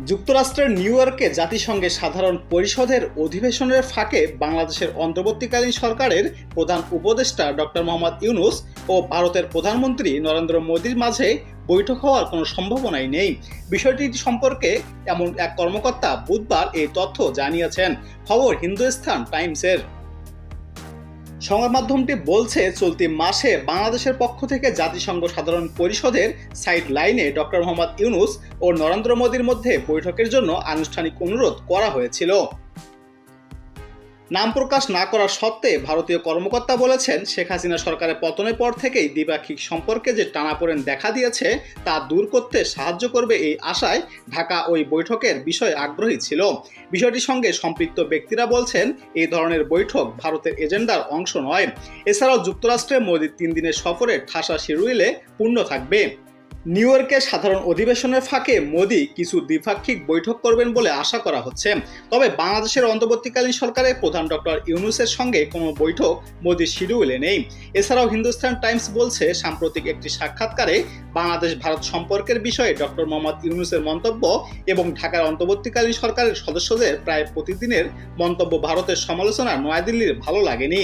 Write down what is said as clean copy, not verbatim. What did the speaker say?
যুক্তরাষ্ট্রের নিউ ইয়র্কে জাতিসংঘের সাধারণ পরিষদের অধিবেশনের ফাঁকে বাংলাদেশের অন্তর্বর্তীকালীন সরকারের প্রধান উপদেষ্টা ডক্টর মোহাম্মদ ইউনূস ও ভারতের প্রধানমন্ত্রী নরেন্দ্র মোদীর মাঝে বৈঠক হওয়ার কোনো সম্ভাবনাই নেই। বিষয়টি সম্পর্কে এমন এক কর্মকর্তা বুধবার এই তথ্য জানিয়েছেন। খবর হিন্দুস্তান টাইমসের। সংবাদ মাধ্যমটি বলছে, চলতি মাসে বাংলাদেশের পক্ষ থেকে জাতিসংঘ সাধারণ পরিষদের সাইড লাইনে ডক্টর মোহাম্মদ ইউনূস ও নরেন্দ্র মোদীর মধ্যে বৈঠকের জন্য আনুষ্ঠানিক অনুরোধ করা হয়েছিল। নাম প্রকাশ না করা সত্ত্বে ভারতীয় কর্মকর্তা বলেছেন, শেখ হাসিনা সরকারের পতনের পর থেকেই দ্বিপাক্ষিক সম্পর্কে যে টানাপোড়েন দেখা দিয়েছে তা দূর করতে সাহায্য করবে এই আশায় ঢাকা ওই বৈঠকের বিষয়ে আগ্রহী ছিল। বিষয়টির সঙ্গে সম্পৃক্ত ব্যক্তিরা বলছেন, এই ধরনের বৈঠক ভারতের এজেন্ডার অংশ নয়। এছাড়াও যুক্তরাষ্ট্রে মোদীর 3 দিনের সফরে ঠাসা শিডিউলে পূর্ণ থাকবে। নিউ ইয়র্কে সাধারণ অধিবেশনের ফাঁকে মোদি কিছু দ্বিপাক্ষিক বৈঠক করবেন বলে আশা করা হচ্ছে। তবে বাংলাদেশের অন্তর্বর্তীকালীন সরকারের প্রধান ডক্টর ইউনূসের সঙ্গে কোনো বৈঠক মোদির শিডিউলে নেই। এছাড়াও হিন্দুস্তান টাইমস বলছে, সাম্প্রতিক একটি সাক্ষাৎকারে বাংলাদেশ ভারত সম্পর্কের বিষয়ে ডক্টর মোহাম্মদ ইউনূসের মন্তব্য এবং ঢাকার অন্তর্বর্তীকালীন সরকারের সদস্যদের প্রায় প্রতিদিনের মন্তব্য ভারতের সমালোচনা নয়াদিল্লির ভালো লাগেনি।